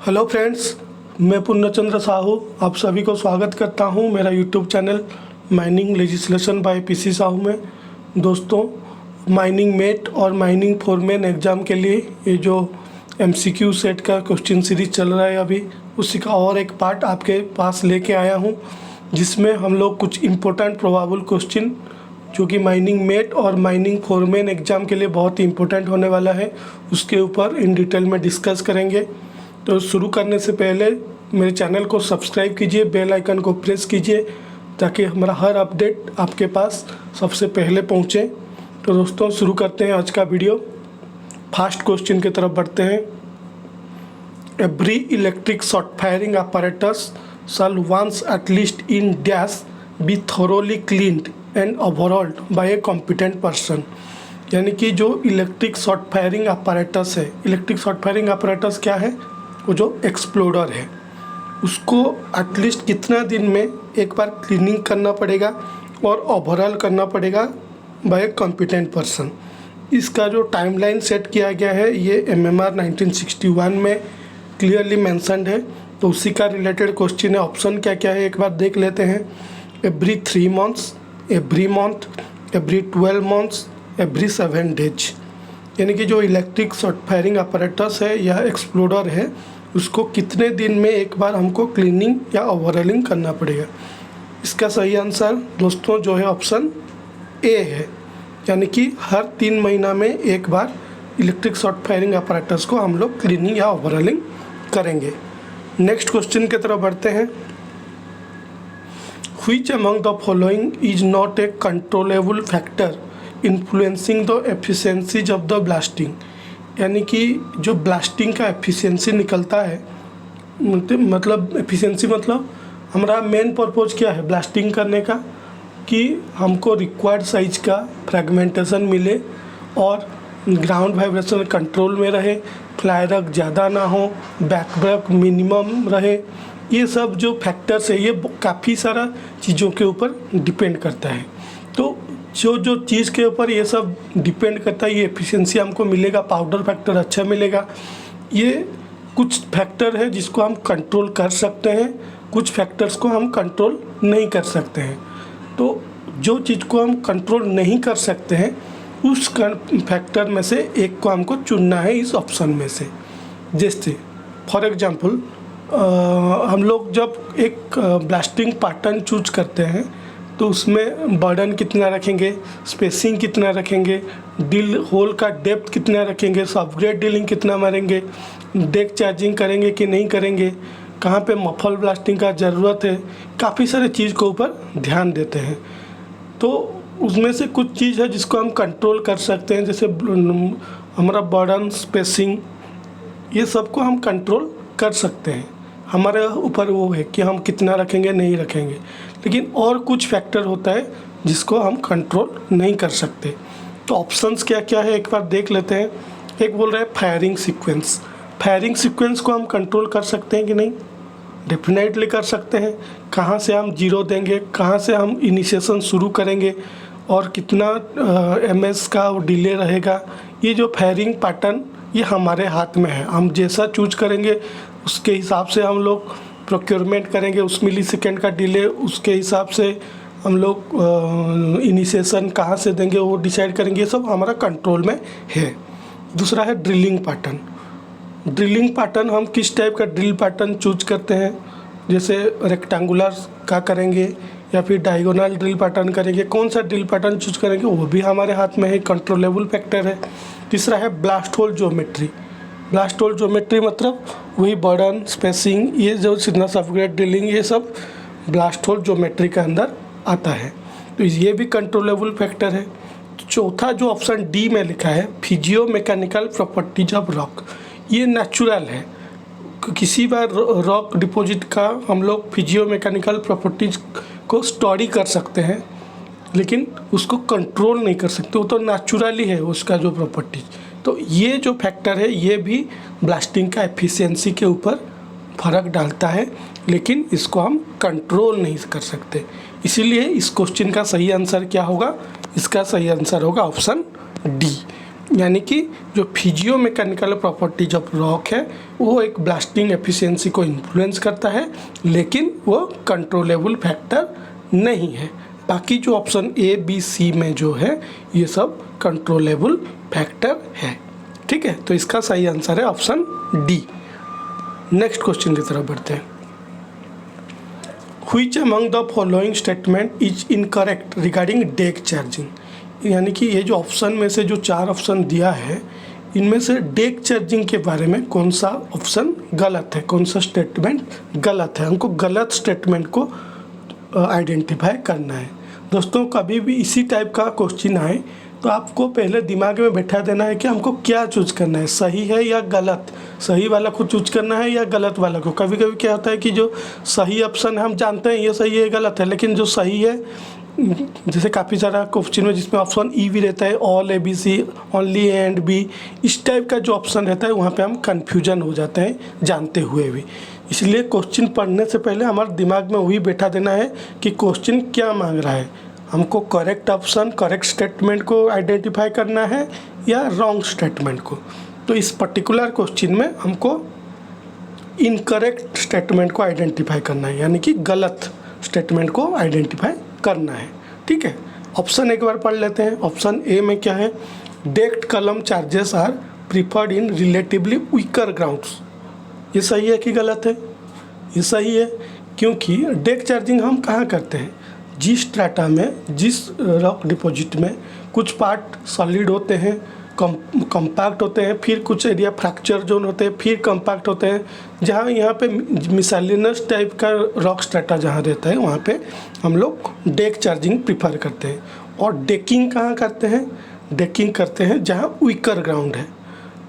Hello friends, मैं पूर्णचंद्र साहू आप सभी को स्वागत करता हूं मेरा YouTube channel mining legislation by PC Sahu में। दोस्तों, माइनिंग मेट और माइनिंग फोरमैन एग्ज़ाम के लिए ये जो एमसीक्यू सेट का क्वेश्चन सीरीज चल रहा है अभी, उसी का और एक पार्ट आपके पास लेके आया हूं, जिसमें हम लोग कुछ इम्पोर्टेंट प्रोबेबल क्वेश्चन जो कि माइनिंग मेट और माइनिंग फोरमैन एग्ज़ाम के लिए बहुत ही इम्पोर्टेंट होने वाला है, उसके ऊपर इन डिटेल में डिस्कस करेंगे। तो शुरू करने से पहले मेरे चैनल को सब्सक्राइब कीजिए, बेल आइकन को प्रेस कीजिए ताकि हमारा हर अपडेट आपके पास सबसे पहले पहुंचे। तो दोस्तों, शुरू करते हैं आज का वीडियो। फर्स्ट क्वेश्चन की तरफ बढ़ते हैं। Every electric short firing apparatus shall once at least in dash be thoroughly cleaned and overhauled by a competent person। यानी कि जो इलेक्ट्रिक शॉर्ट फायरिंग apparatus है, इलेक्ट्रिक शॉर्ट फायरिंग apparatus क्या है? वो जो एक्सप्लोडर है, उसको एटलीस्ट कितना दिन में एक बार क्लीनिंग करना पड़ेगा और ओवरऑल करना पड़ेगा बाय कॉम्पिटेंट पर्सन। इसका जो टाइमलाइन सेट किया गया है ये MMR 1961 में क्लियरली मेंशन्ड है। तो उसी का रिलेटेड क्वेश्चन है। ऑप्शन क्या क्या है एक बार देख लेते हैं। Every 3 months, every month, every 12 months, every 7 days। यानी कि जो इलेक्ट्रिक शॉर्ट फायरिंग apparatus है या एक्सप्लोडर है, उसको कितने दिन में एक बार हमको क्लीनिंग या ओवरऑलिंग करना पड़ेगा। इसका सही आंसर दोस्तों जो है ऑप्शन ए है, यानी कि हर 3 महीना में एक बार इलेक्ट्रिक शॉर्ट फायरिंग apparatus को हम लोग क्लीनिंग या ओवरऑलिंग करेंगे। नेक्स्ट क्वेश्चन की तरफ बढ़ते हैं। Which among the following is not a controllable factor influencing the efficiencies of the blasting। यानी कि जो ब्लास्टिंग का एफिशिएंसी निकलता है, मतलब एफिशिएंसी मतलब हमारा मेन पर्पज़ क्या है ब्लास्टिंग करने का, कि हमको रिक्वायर्ड साइज का फ्रेगमेंटेशन मिले और ग्राउंड वाइब्रेशन कंट्रोल में रहे, फ्लाई रग ज़्यादा ना हो, बैकब्रेक मिनिमम रहे। ये सब जो फैक्टर्स है ये काफ़ी सारा चीज़ों के ऊपर डिपेंड करता है। तो जो चीज़ के ऊपर ये सब डिपेंड करता है, ये एफिशिएंसी हमको मिलेगा, पाउडर फैक्टर अच्छा मिलेगा। ये कुछ फैक्टर है जिसको हम कंट्रोल कर सकते हैं, कुछ फैक्टर्स को हम कंट्रोल नहीं कर सकते हैं। तो जो चीज़ को हम कंट्रोल नहीं कर सकते हैं उस फैक्टर में से एक को हमको चुनना है इस ऑप्शन में से। जैसे फॉर एग्जांपल हम लोग जब एक ब्लास्टिंग पैटर्न चूज करते हैं तो उसमें बर्डन कितना रखेंगे, स्पेसिंग कितना रखेंगे, ड्रिल होल का डेप्थ कितना रखेंगे, सबग्रेड ड्रिलिंग कितना मारेंगे, डेक चार्जिंग करेंगे कि नहीं करेंगे, कहाँ पे मफल ब्लास्टिंग का ज़रूरत है, काफ़ी सारे चीज़ के ऊपर ध्यान देते हैं। तो उसमें से कुछ चीज़ है जिसको हम कंट्रोल कर सकते हैं, जैसे हमारा बर्डन, स्पेसिंग, ये सबको हम कंट्रोल कर सकते हैं। हमारे ऊपर वो है कि हम कितना रखेंगे नहीं रखेंगे। लेकिन और कुछ फैक्टर होता है जिसको हम कंट्रोल नहीं कर सकते। तो ऑप्शंस क्या क्या है एक बार देख लेते हैं। एक बोल रहा है फायरिंग सीक्वेंस। फायरिंग सीक्वेंस को हम कंट्रोल कर सकते हैं कि नहीं? डेफिनेटली कर सकते हैं। कहाँ से हम जीरो देंगे, कहाँ से हम इनिशिएशन शुरू करेंगे और कितना MS का डिले रहेगा, ये जो फायरिंग पैटर्न ये हमारे हाथ में है। हम जैसा चूज करेंगे उसके हिसाब से हम लोग प्रोक्योरमेंट करेंगे, उस मिली सेकेंड का डिले उसके हिसाब से हम लोग इनिशिएशन कहाँ से देंगे वो डिसाइड करेंगे। ये सब हमारा कंट्रोल में है। दूसरा है ड्रिलिंग पैटर्न। ड्रिलिंग पैटर्न हम किस टाइप का ड्रिल पैटर्न चूज करते हैं, जैसे रेक्टेंगुलर का करेंगे या फिर डायगोनल ड्रिल पैटर्न करेंगे, कौन सा ड्रिल पैटर्न चूज करेंगे वो भी हमारे हाथ में है, कंट्रोलेबल फैक्टर है। तीसरा है blast hole geometry. Blast hole geometry मतलब वही बर्डन, स्पेसिंग, ये जो सिग्नल सबग्रेड ड्रिलिंग, ये सब ब्लास्ट होल ज्योमेट्री के अंदर आता है। तो ये भी कंट्रोलेबल फैक्टर है। चौथा जो ऑप्शन डी में लिखा है physio mechanical properties of rock, ये नेचुरल है। किसी बार रॉक डिपॉजिट का हम लोग फिजियो मैकेनिकल प्रॉपर्टीज को स्टडी कर सकते हैं, लेकिन उसको कंट्रोल नहीं कर सकते, वो तो नेचुरली है उसका जो प्रॉपर्टीज। तो ये जो फैक्टर है ये भी ब्लास्टिंग का एफिशिएंसी के ऊपर फ़र्क डालता है, लेकिन इसको हम कंट्रोल नहीं कर सकते। इसीलिए इस क्वेश्चन का सही आंसर क्या होगा? इसका सही आंसर होगा ऑप्शन डी। यानी कि जो physio mechanical properties of rock है वो एक ब्लास्टिंग एफिशिएंसी को इन्फ्लुएंस करता है, लेकिन वो कंट्रोलेबल फैक्टर नहीं है। बाकी जो ऑप्शन ए बी सी में जो है ये सब कंट्रोलेबल फैक्टर है। ठीक है, तो इसका सही आंसर है ऑप्शन डी। नेक्स्ट क्वेश्चन की तरफ बढ़ते हैं। Which among the following statement is incorrect regarding deck charging, यानी कि ये जो ऑप्शन में से जो 4 ऑप्शन दिया है इनमें से डेक चार्जिंग के बारे में कौन सा ऑप्शन गलत है, कौन सा स्टेटमेंट गलत है। हमको गलत स्टेटमेंट को आइडेंटिफाई करना है। दोस्तों कभी भी इसी टाइप का क्वेश्चन आए तो आपको पहले दिमाग में बैठा देना है कि हमको क्या चूज करना है, सही है या गलत, सही वाला को चूज करना है या गलत वाला को। कभी कभी क्या होता है कि जो सही ऑप्शन है हम जानते हैं ये सही है गलत है, लेकिन जो सही है जैसे काफ़ी सारा क्वेश्चन में जिसमें ऑप्शन ई भी रहता है, all A B C, only A and B, इस टाइप का जो ऑप्शन रहता है वहाँ पे हम कन्फ्यूजन हो जाते हैं जानते हुए भी। इसलिए क्वेश्चन पढ़ने से पहले हमारे दिमाग में वही बैठा देना है कि क्वेश्चन क्या मांग रहा है, हमको करेक्ट ऑप्शन करेक्ट स्टेटमेंट को आइडेंटिफाई करना है या रॉन्ग स्टेटमेंट को। तो इस पर्टिकुलर क्वेश्चन में हमको इनकरेक्ट स्टेटमेंट को आइडेंटिफाई करना है, यानी कि गलत स्टेटमेंट को आइडेंटिफाई करना है। ठीक है, ऑप्शन एक बार पढ़ लेते हैं। ऑप्शन ए में क्या है, decked column charges are preferred in relatively weaker grounds. ये सही है कि गलत है? ये सही है, क्योंकि डेक चार्जिंग हम कहाँ करते हैं, जिस स्ट्रैटा में, जिस रॉक डिपॉजिट में कुछ पार्ट सॉलिड होते हैं, कम्पैक्ट होते हैं, फिर कुछ एरिया फ्रैक्चर जोन होते हैं, फिर कम्पैक्ट होते हैं, जहाँ यहाँ पे मिसलिनियस टाइप का रॉक स्ट्रैटा जहाँ रहता है वहाँ पे हम लोग डेक चार्जिंग प्रीफर करते हैं। और डेकिंग कहाँ करते हैं, डेकिंग करते हैं जहाँ वीकर ग्राउंड है।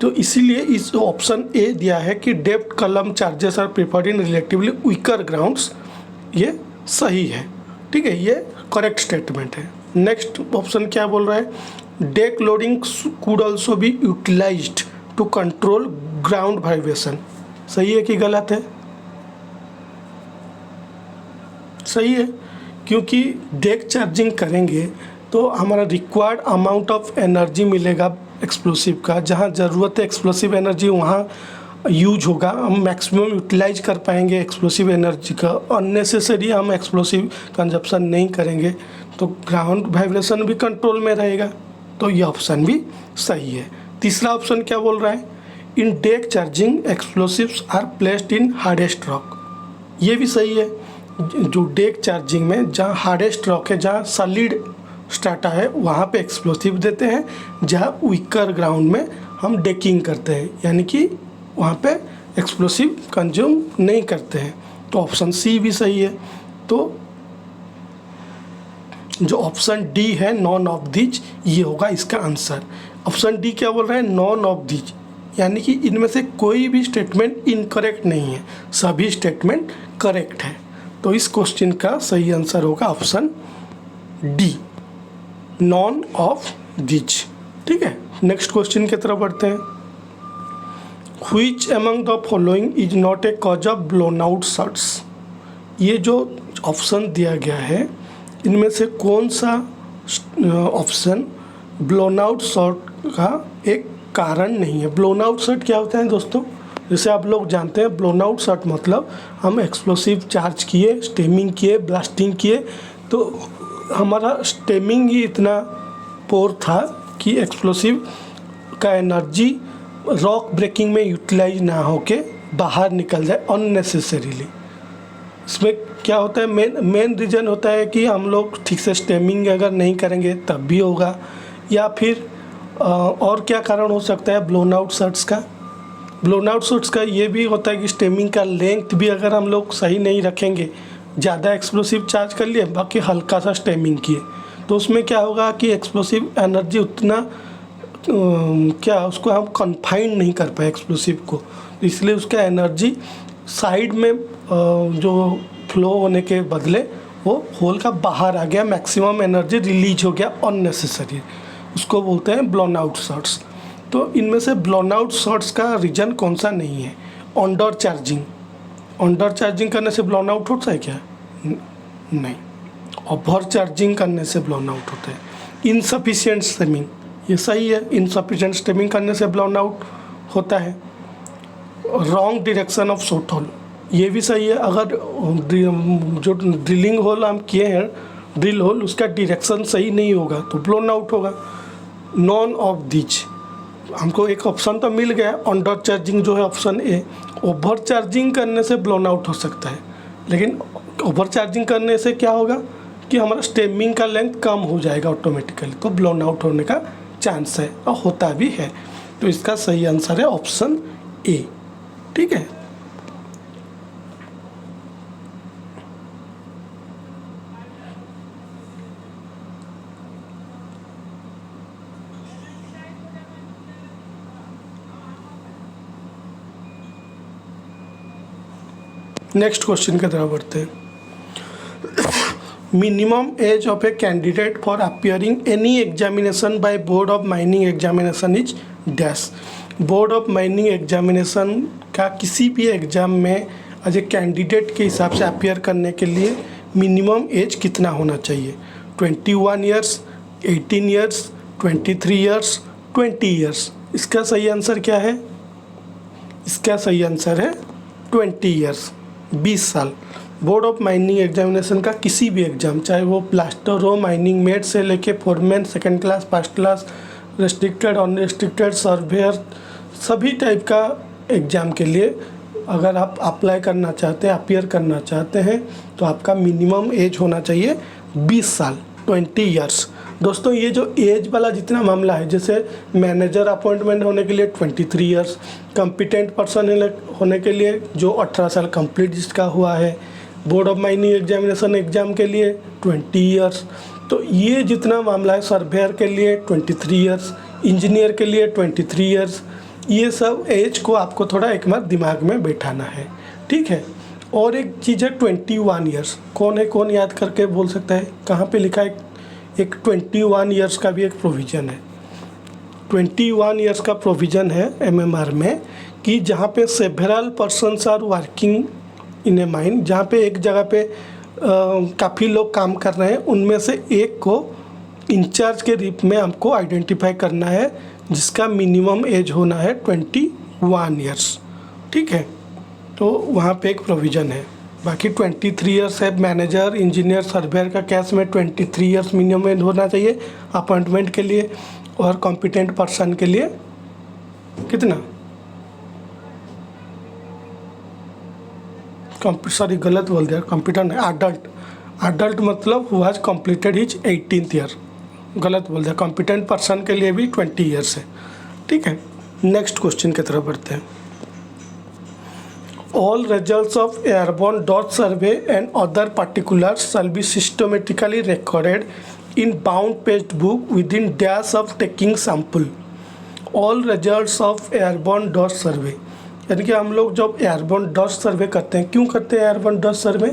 तो इसीलिए इस ऑप्शन ए दिया है कि depth column charges are preferred in relatively weaker grounds, ये सही है। ठीक है, ये करेक्ट स्टेटमेंट है। नेक्स्ट ऑप्शन क्या बोल रहा है, deck loading could also be utilised to control ground vibration. सही है कि गलत है? सही है, क्योंकि डेक चार्जिंग करेंगे तो हमारा रिक्वायर्ड अमाउंट ऑफ एनर्जी मिलेगा एक्सप्लोसिव का, जहाँ ज़रूरत है एक्सप्लोसिव एनर्जी वहाँ यूज होगा, हम मैक्सिमम यूटिलाइज कर पाएंगे एक्सप्लोसिव एनर्जी का। अननेसेसरी हम एक्सप्लोसिव कंजप्शन नहीं करेंगे तो ग्राउंड वाइब्रेशन भी कंट्रोल में रहेगा। तो ये ऑप्शन भी सही है। तीसरा ऑप्शन क्या बोल रहा है, in deck charging explosives are placed in hardest rock. ये भी सही है, जो डेक चार्जिंग में जहाँ हार्डेस्ट रॉक है, जहाँ सॉलिड स्ट्रैटा है वहाँ पे एक्सप्लोसिव देते हैं, जहाँ वीकर ग्राउंड में हम डेकिंग करते हैं, यानी कि वहाँ पे एक्सप्लोसिव कंज्यूम नहीं करते हैं। तो ऑप्शन सी भी सही है। तो जो ऑप्शन डी है नॉन ऑफ दीज, ये होगा इसका आंसर। ऑप्शन डी क्या बोल रहा है, नॉन ऑफ दीज, यानी कि इनमें से कोई भी स्टेटमेंट इनकरेक्ट नहीं है, सभी स्टेटमेंट करेक्ट है। तो इस क्वेश्चन का सही आंसर होगा option D, none of these. ठीक है, नेक्स्ट क्वेश्चन की तरफ बढ़ते हैं। Which among the following is not a cause of blown out shots. ये जो ऑप्शन दिया गया है इनमें से कौन सा ऑप्शन ब्लोन आउट शॉट का एक कारण नहीं है। ब्लोन आउट शॉट क्या होता है दोस्तों, जैसे आप लोग जानते हैं ब्लोन आउट शॉट मतलब हम एक्सप्लोसिव चार्ज किए, स्टेमिंग किए, ब्लास्टिंग किए, तो हमारा स्टेमिंग ही इतना पोर था कि एक्सप्लोसिव का एनर्जी रॉक ब्रेकिंग में यूटिलाइज ना होके बाहर निकल जाए अननेसेसरीली। इसमें क्या होता है, मेन रीज़न होता है कि हम लोग ठीक से स्टेमिंग अगर नहीं करेंगे तब भी होगा, या फिर और क्या कारण हो सकता है ब्लोन आउट शॉट्स का। ब्लोन आउट शॉट्स का ये भी होता है कि स्टेमिंग का लेंथ भी अगर हम लोग सही नहीं रखेंगे, ज़्यादा एक्सप्लोसिव चार्ज कर लिए बाकी हल्का सा स्टेमिंग किए, तो उसमें क्या होगा कि एक्सप्लोसिव एनर्जी उतना क्या उसको हम कन्फाइंड नहीं कर पाए एक्सप्लोसिव को, इसलिए उसका एनर्जी साइड में जो फ्लो होने के बदले वो होल का बाहर आ गया, मैक्सिमम एनर्जी रिलीज हो गया अननेसेसरी, उसको बोलते हैं ब्लोन आउट शॉट्स। तो इनमें से ब्लोन आउट शॉट्स का रीजन कौन सा नहीं है, अंडर चार्जिंग। अंडर चार्जिंग करने से ब्लोन आउट होता है क्या? नहीं। ओवर चार्जिंग करने से ब्लोन आउट होता है। इनसफिशिएंट स्टेमिंग, ये सही है, इनसफिशिएंट स्टेमिंग करने से ब्लोन आउट होता है। Wrong direction of shot hole, ये भी सही है। अगर जो ड्रिलिंग होल हम किए हैं, ड्रिल होल, उसका डायरेक्शन सही नहीं होगा तो ब्लोन आउट होगा। नॉन ऑफ दीज, हमको एक ऑप्शन तो मिल गया, अंडर चार्जिंग जो है ऑप्शन ए। ओवर चार्जिंग करने से ब्लोन आउट हो सकता है, लेकिन ओवर चार्जिंग करने से क्या होगा कि हमारा स्टेमिंग का लेंथ कम हो जाएगा ऑटोमेटिकली, तो ब्लोन आउट होने का चांस है और होता भी है। तो इसका सही आंसर है ऑप्शन ए। ठीक है, नेक्स्ट क्वेश्चन की तरफ बढ़ते हैं। Minimum age of a candidate for appearing any examination by board of mining examination is dash. Board of mining examination का किसी भी एग्जाम में एज ए कैंडिडेट के हिसाब से अपियर करने के लिए मिनिमम एज कितना होना चाहिए? 21 ईयर्स, 18 ईयर्स, 23 ईयर्स, 20 ईयर्स। इसका सही आंसर क्या है? इसका सही आंसर है 20 ईयर्स, 20 साल। बोर्ड ऑफ माइनिंग एग्जामिनेशन का किसी भी एग्ज़ाम, चाहे वो प्लास्टर हो, माइनिंग मेट से लेके foreman, second class, first class, restricted, unrestricted, surveyor, सभी टाइप का एग्ज़ाम के लिए अगर आप अप्लाई करना चाहते हैं, अपियर करना चाहते हैं, तो आपका मिनिमम एज होना चाहिए 20 साल, 20 ईयर्स। दोस्तों, ये जो एज वाला जितना मामला है, जैसे मैनेजर अपॉइंटमेंट होने के लिए 23 ईयर्स, कॉम्पिटेंट पर्सन होने के लिए जो 18 साल कंप्लीट जिसका हुआ है, board of mining examination exam के लिए 20 ईयर्स। तो ये जितना मामला है, सर्वेयर के लिए 23 ईयर्स, इंजीनियर के लिए 23 ईयर्स, ये सब एज को आपको थोड़ा एक बार दिमाग में बैठाना है। ठीक है, और एक चीज़ है 21 ईयर्स। कौन है, कौन याद करके बोल सकता है कहाँ पे लिखा है? एक 21 ईयर्स का भी एक प्रोविज़न है। 21 ईयर्स का प्रोविज़न है एमएमआर में कि जहाँ पे several persons are working in a mine, जहाँ पे एक जगह पे काफ़ी लोग काम कर रहे हैं, उनमें से एक को इंचार्ज के रूप में हमको आइडेंटिफाई करना है, जिसका मिनिमम एज होना है 21 ईयर्स। ठीक है, तो वहाँ पे एक प्रोविज़न है। बाकी 23 ईयर्स है मैनेजर, इंजीनियर, सर्वेयर का केस में 23 ईयर्स मिनिमम एज होना चाहिए अपॉइंटमेंट के लिए, और कॉम्पिटेंट पर्सन के लिए कितना? सॉरी, गलत बोल दिया, कंप्यूटर नहीं, अडल्ट मतलब who has completed his 18th year, गलत बोल दिया। कॉम्पिटेंट पर्सन के लिए भी 20 ईयर्स है। ठीक है, नेक्स्ट क्वेश्चन की तरफ बढ़ते हैं। All results of airborne dot survey and other particulars shall be systematically recorded in bound page book within dash of taking sample. All results of airborne dot survey, यानी कि हम लोग जब एयरबोर्न डस्ट सर्वे करते हैं, क्यों करते हैं एयरबोर्न डस्ट सर्वे?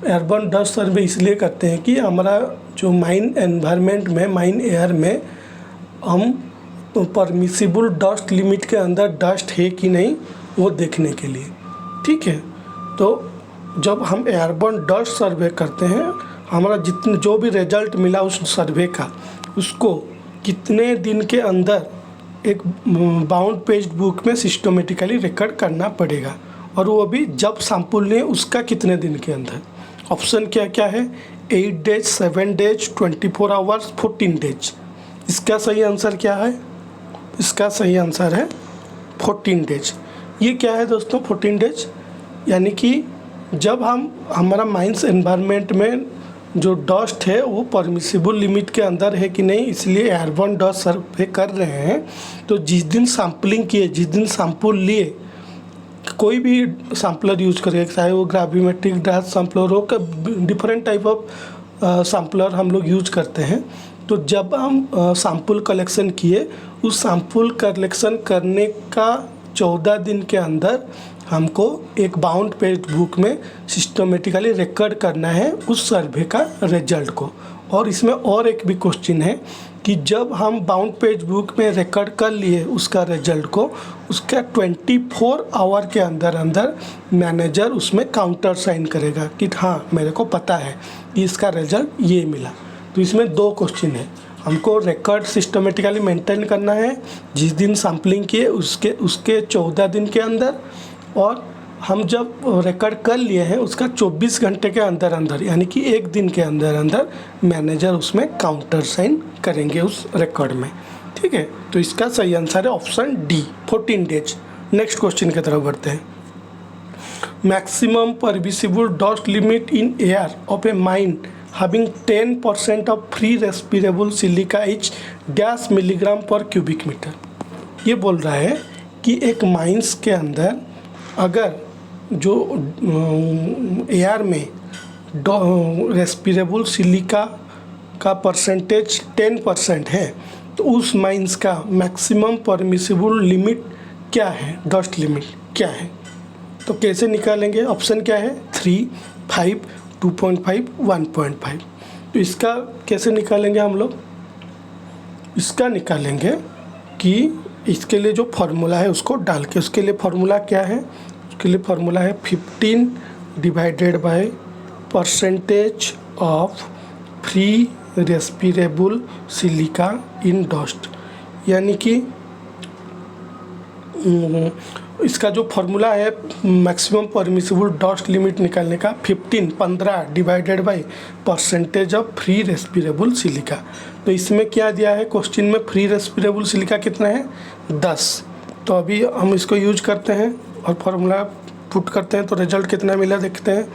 एयरबोर्न डस्ट सर्वे इसलिए करते हैं कि हमारा जो माइन एनवायरनमेंट में, माइन एयर में हम परमिसिबल डस्ट लिमिट के अंदर डस्ट है कि नहीं वो देखने के लिए। ठीक है, तो जब हम एयरबोर्न डस्ट सर्वे करते हैं, हमारा जितने जो भी रिजल्ट मिला उस सर्वे का, उसको कितने दिन के अंदर एक बाउंड पेज बुक में सिस्टमेटिकली रिकॉर्ड करना पड़ेगा, और वो भी जब सैंपल लें उसका कितने दिन के अंदर। ऑप्शन क्या क्या है? 8 डेज, 7 डेज, 24 आवर्स, 14 डेज। इसका सही आंसर क्या है? इसका सही आंसर है 14 डेज। ये क्या है दोस्तों 14 डेज? यानी कि जब हमारा माइंस एनवायरनमेंट में जो डस्ट है वो परमिसिबल लिमिट के अंदर है कि नहीं, इसलिए एयरबोर्न डस्ट सर्वे कर रहे हैं। तो जिस दिन सैम्पलिंग किए, जिस दिन सैंपल लिए, कोई भी सैम्पलर यूज करें, चाहे वो ग्रेविमेट्रिक डस्ट सैम्पलर हो, डिफरेंट टाइप ऑफ सैम्पलर हम लोग यूज करते हैं। तो जब हम सैंपल कलेक्शन किए, उस सैंपल कलेक्शन करने का 14 दिन के अंदर हमको एक बाउंड पेज बुक में सिस्टमेटिकली रिकॉर्ड करना है उस सर्वे का रिजल्ट को। और इसमें और एक भी क्वेश्चन है कि जब हम बाउंड पेज बुक में रिकॉर्ड कर लिए उसका रिजल्ट को, उसका 24 आवर के अंदर मैनेजर उसमें काउंटर साइन करेगा कि हाँ मेरे को पता है कि इसका रिजल्ट ये मिला। तो इसमें 2 क्वेश्चन है। हमको रिकॉर्ड सिस्टमेटिकली मेंटेन करना है जिस दिन सैम्पलिंग किए उसके 14 दिन के अंदर, और हम जब रिकॉर्ड कर लिए हैं उसका 24 घंटे के अंदर अंदर, यानी कि एक दिन के अंदर अंदर मैनेजर उसमें काउंटर साइन करेंगे उस रिकॉर्ड में। ठीक है, तो इसका सही आंसर है option D, 14 days. Next question की तरफ बढ़ते हैं। Maximum permissible dust limit in air of A mine having 10% of free respirable silica each dash milligram पर क्यूबिक मीटर। ये बोल रहा है कि एक माइंस के अंदर अगर जो एयर में रेस्पिरेबल सिलिका का परसेंटेज 10% है, तो उस माइंस का मैक्सिमम परमिसिबल लिमिट क्या है, डस्ट लिमिट क्या है। तो कैसे निकालेंगे, ऑप्शन क्या है 3, 5, 2.5, 1.5। तो इसका कैसे निकालेंगे हम लोग, इसका निकालेंगे कि इसके लिए जो फार्मूला है उसको डाल के, उसके लिए फार्मूला क्या है, उसके लिए फार्मूला है 15 divided by percentage of free respirable silica in dust, यानी कि इसका जो फार्मूला है मैक्सिमम परमिसिबल डस्ट लिमिट निकालने का 15 divided by percentage of free respirable silica. तो इसमें क्या दिया है क्वेश्चन में, फ्री रेस्पिरेबल सिलिका कितना है 10। तो अभी हम इसको यूज करते हैं और फार्मूला पुट करते हैं, तो रिजल्ट कितना मिला देखते हैं।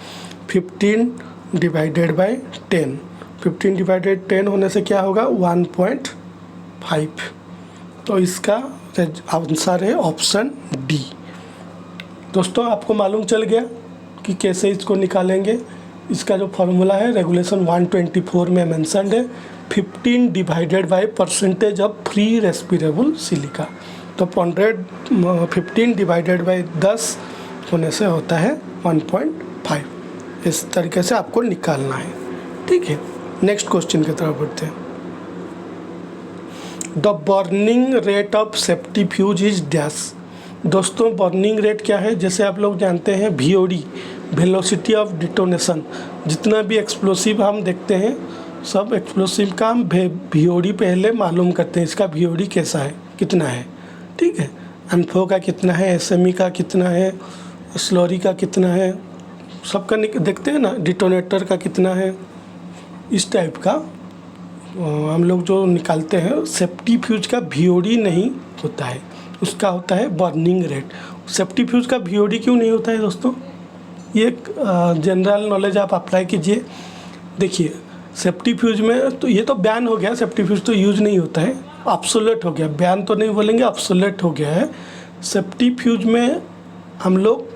15 डिवाइडेड बाय 10, 15 डिवाइडेड 10 होने से क्या होगा 1.5। तो इसका आंसर है ऑप्शन डी। दोस्तों आपको मालूम चल गया कि कैसे इसको निकालेंगे। इसका जो फार्मूला है रेगुलेशन 124 में मेंशन्ड है, 15 divided by percentage of free respirable silica. तो 15 डिवाइडेड बाय 10 होने से होता है 1.5। इस तरीके से आपको निकालना है। ठीक है, नेक्स्ट क्वेश्चन की तरफ बढ़ते हैं। The burning rate of safety fuse is dash. दोस्तों बर्निंग रेट क्या है, जैसे आप लोग जानते हैं VOD, वेलोसिटी ऑफ डिटोनेशन। जितना भी एक्सप्लोसिव हम देखते हैं सब एक्सप्लोसिव का हम VOD पहले मालूम करते हैं, इसका VOD कैसा है, कितना है। ठीक है, अनफो का कितना है, SME का कितना है, स्लोरी का कितना है, सबका देखते हैं ना, डिटोनेटर का कितना है। इस टाइप का हम लोग जो निकालते हैं सेफ्टी फ्यूज का VOD नहीं होता है, उसका होता है बर्निंग रेट। सेफ्टी फ्यूज का VOD क्यों नहीं होता है दोस्तों, ये एक जनरल नॉलेज आप अप्लाई कीजिए। देखिए सेफ्टी फ्यूज में तो ये तो बैन हो गया, सेफ्टी फ्यूज तो यूज नहीं होता है, ऑब्सोलेट हो गया, बैन तो नहीं बोलेंगे, ऑब्सोलेट हो गया है। सेफ्टी फ्यूज में हम लोग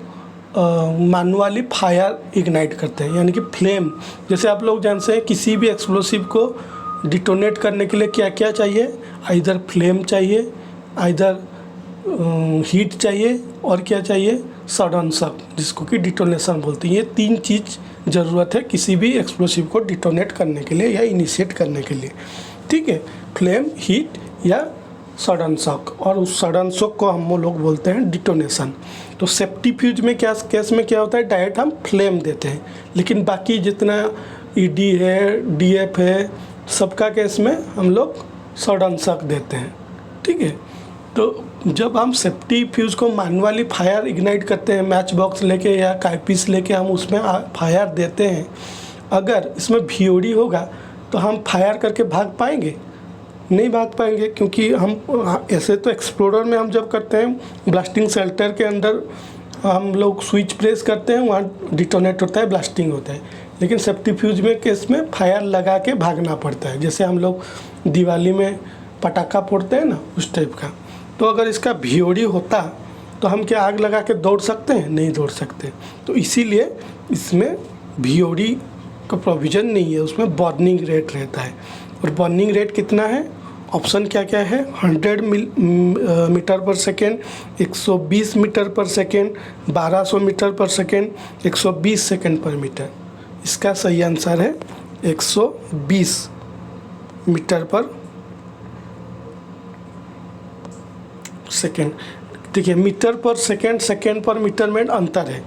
मैनुअली फायर इग्नाइट करते हैं, यानी कि फ्लेम। जैसे आप लोग जानते हैं किसी भी एक्सप्लोसिव को डिटोनेट करने के लिए क्या क्या चाहिए, आइदर फ्लेम चाहिए, आइदर हीट चाहिए, और क्या चाहिए सडन शॉक, जिसको कि डिटोनेशन बोलते हैं। ये 3 चीज़ ज़रूरत है किसी भी एक्सप्लोसिव को डिटोनेट करने के लिए या इनिशिएट करने के लिए। ठीक है, फ्लेम, हीट या सडन शॉक, और उस सडन शॉक को हम लोग बोलते हैं डिटोनेशन। तो सेफ्टी फ्यूज में क्या केस में क्या होता है, डायरेक्ट हम फ्लेम देते हैं, लेकिन बाकी जितना ED है, DF है, सबका केस में हम लोग सडन शॉक देते हैं। ठीक है, तो जब हम सेफ्टी फ्यूज को मैनुअली फायर इग्नाइट करते हैं, मैच बॉक्स लेके या काइपीस लेके हम उसमें फायर देते हैं, अगर इसमें VOD होगा तो हम फायर करके भाग पाएंगे, नहीं भाग पाएंगे, क्योंकि हम ऐसे तो एक्सप्लोरर में हम जब करते हैं ब्लास्टिंग शेल्टर के अंदर हम लोग स्विच प्रेस करते हैं, वहाँ डिटोनेट होता है, ब्लास्टिंग होता है। लेकिन सेफ्टी फ्यूज में केस में फायर लगा के भागना पड़ता है, जैसे हम लोग दिवाली में पटाखा फोड़ते हैं ना, उस टाइप का। तो अगर इसका VOD होता तो हम क्या आग लगा के दौड़ सकते हैं, नहीं दौड़ सकते। तो इसीलिए इसमें VOD का प्रोविज़न नहीं है, उसमें बर्निंग रेट रहता है। और बर्निंग रेट कितना है, ऑप्शन क्या क्या है, 100 मीटर पर सेकेंड, 120 मीटर पर सेकेंड, 1200 मीटर पर सेकेंड, 120 सेकेंड पर मीटर। इसका सही आंसर है 120 मीटर पर सेकेंड। देखिए मीटर पर सेकेंड, सेकेंड पर मीटर में अंतर है।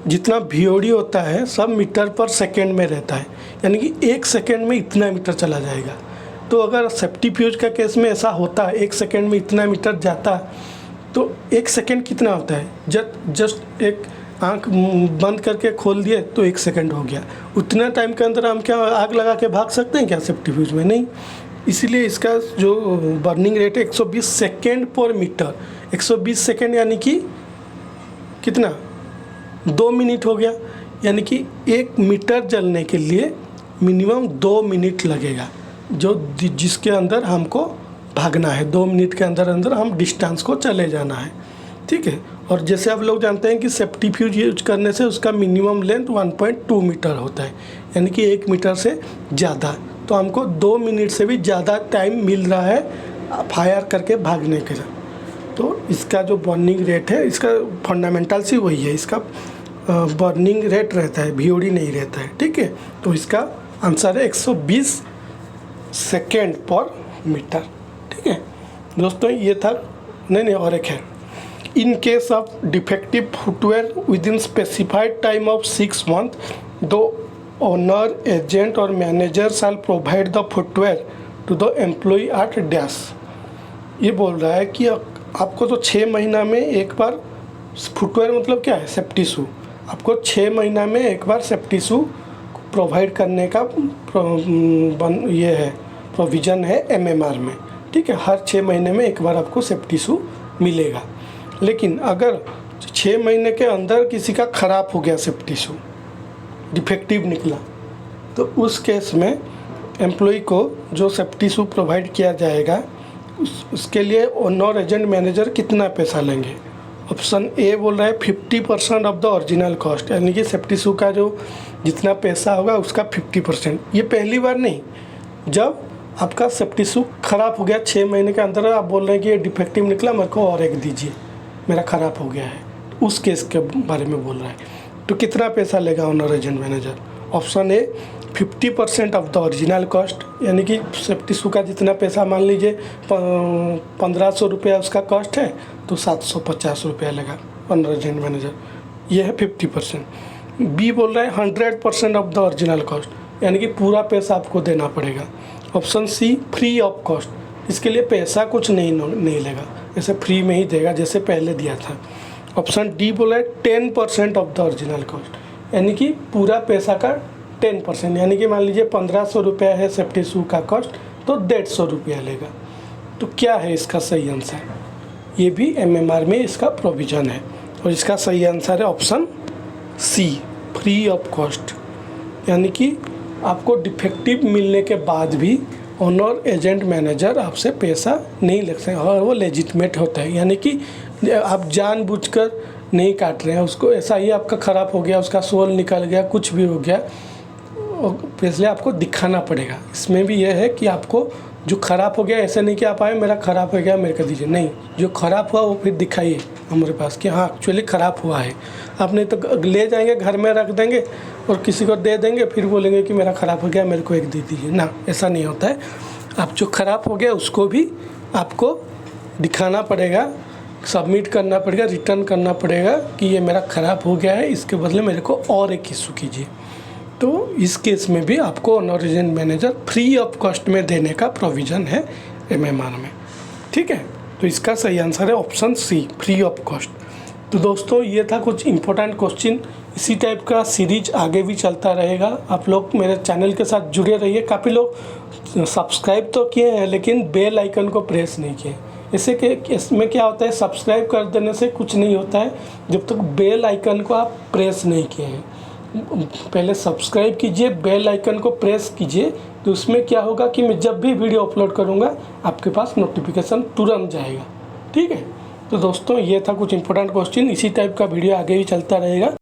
जितना VOD होता है सब मीटर पर सेकेंड में रहता है, यानी कि 1 सेकेंड में इतना मीटर चला जाएगा। तो अगर सेफ्टी फ्यूज का केस में ऐसा होता है 1 सेकेंड में इतना मीटर जाता है, तो 1 सेकेंड कितना होता है, जस्ट एक आंख बंद करके खोल दिए तो 1 सेकेंड हो गया। उतना टाइम के अंदर हम क्या आग लगा के भाग सकते हैं क्या सेफ्टी फ्यूज में? नहीं। इसीलिए इसका जो बर्निंग रेट है 120 सेकेंड पर मीटर। 120 सेकेंड यानी कि कितना, 2 मिनट हो गया। यानी कि 1 मीटर जलने के लिए मिनिमम 2 मिनट लगेगा, जो जिसके अंदर हमको भागना है। 2 मिनट के अंदर अंदर हम डिस्टेंस को चले जाना है, ठीक है। और जैसे आप लोग जानते हैं कि सेफ्टी फ्यूज यूज करने से उसका मिनिमम लेंथ 1.2 मीटर होता है, यानी कि 1 मीटर से ज़्यादा। तो हमको 2 मिनट से भी ज़्यादा टाइम मिल रहा है फायर करके भागने के लिए। तो इसका जो बर्निंग रेट है, इसका फंडामेंटल सी वही है, इसका बर्निंग रेट रहता है, VOD नहीं रहता है, ठीक है। तो इसका आंसर है 120 सेकेंड पर मीटर, ठीक है दोस्तों। ये था, नहीं और एक है, in case of defective footwear within specified time of 6 month the owner, agent और manager shall provide the footwear to the employ at dash. ये बोल रहा है कि आपको तो 6 महीना में एक बार, फुटवेयर मतलब क्या है, सेफ्टी शू, आपको 6 महीना में एक बार सेफ्टी शू प्रोवाइड करने का ये है, प्रोविज़न है MMR में, ठीक है। हर 6 महीने में एक बार आपको सेफ्टी शू मिलेगा। लेकिन अगर 6 महीने के अंदर किसी का ख़राब हो गया सेफ्टी शू, डिफेक्टिव निकला, तो उस केस में एम्प्लॉय को जो सेफ्टी शू प्रोवाइड किया जाएगा उसके लिए ओनर, एजेंट, मैनेजर कितना पैसा लेंगे। ऑप्शन ए बोल रहा है 50% ऑफ द ओरिजिनल कॉस्ट, यानी कि सेफ्टी शू का जो जितना पैसा होगा उसका 50%। ये पहली बार नहीं, जब आपका सेफ्टी शू ख़राब हो गया 6 महीने के अंदर, आप बोल रहे हैं कि ये डिफेक्टिव निकला, मेरे को और एक दीजिए, मेरा ख़राब हो गया है, उस केस के बारे में बोल रहा है। तो कितना पैसा लेगा owner, agent, manager? Option A 50% of the original cost, यानी कि सेफ्टी शू का जितना पैसा, मान लीजिए 1500 रुपया उसका कॉस्ट है, तो 750 रुपया लेगा ओनर, एजेंट, मैनेजर। ये है 50%। बी बोल रहा है 100% ऑफ द ओरिजिनल कॉस्ट, यानी कि पूरा पैसा आपको देना पड़ेगा। Option C free of cost, इसके लिए पैसा कुछ नहीं लेगा, ऐसे फ्री में ही देगा जैसे पहले दिया था। ऑप्शन डी बोला है 10% ऑफ द ओरिजिनल कॉस्ट, यानी कि पूरा पैसा का 10%, यानी कि मान लीजिए 1500 रुपया है सेफ्टी शू का कॉस्ट, तो 150 रुपया लेगा। तो क्या है इसका सही आंसर? ये भी MMR में इसका प्रोविज़न है, और इसका सही आंसर है option C, free of cost. यानी कि आपको डिफेक्टिव मिलने के बाद भी ओनर, एजेंट, मैनेजर आपसे पैसा नहीं लग सकते, और वो लेजिटमेट होता है, यानी कि आप जानबूझकर नहीं काट रहे हैं उसको। ऐसा ही आपका ख़राब हो गया, उसका सोल निकल गया, कुछ भी हो गया, इसलिए आपको दिखाना पड़ेगा। इसमें भी यह है कि आपको जो ख़राब हो गया, ऐसे नहीं कि आप आए मेरा ख़राब हो गया मेरे को दीजिए, नहीं, जो ख़राब हुआ वो फिर दिखाइए हमारे पास कि हाँ एक्चुअली ख़राब हुआ है। आप नहीं तो ले जाएंगे घर में रख देंगे और किसी को दे देंगे, फिर बोलेंगे कि मेरा ख़राब हो गया मेरे को एक दे दीजिए। ना, ऐसा नहीं होता है। आप जो ख़राब हो गया उसको भी आपको दिखाना पड़ेगा, सबमिट करना पड़ेगा, रिटर्न करना पड़ेगा कि ये मेरा ख़राब हो गया है, इसके बदले मेरे को और एक इशू कीजिए। तो इस केस में भी आपको owner, agent, manager free of cost में देने का प्रोविज़न है MMR में, ठीक है। तो इसका सही आंसर है option C, free of cost. तो दोस्तों ये था कुछ इंपॉर्टेंट क्वेश्चन। इसी टाइप का सीरीज आगे भी चलता रहेगा। आप लोग मेरे चैनल के साथ जुड़े रहिए। काफ़ी लोग सब्सक्राइब तो किए हैं लेकिन बेल आइकन को प्रेस नहीं किए। इससे कि इसमें क्या होता है, सब्सक्राइब कर देने से कुछ नहीं होता है जब तक बेल आइकन को आप प्रेस नहीं किए हैं। पहले सब्सक्राइब कीजिए, बेल आइकन को प्रेस कीजिए, तो उसमें क्या होगा कि मैं जब भी वीडियो अपलोड करूँगा आपके पास नोटिफिकेशन तुरंत जाएगा, ठीक है। तो दोस्तों ये था कुछ इंपॉर्टेंट क्वेश्चन। इसी टाइप का वीडियो आगे भी चलता रहेगा।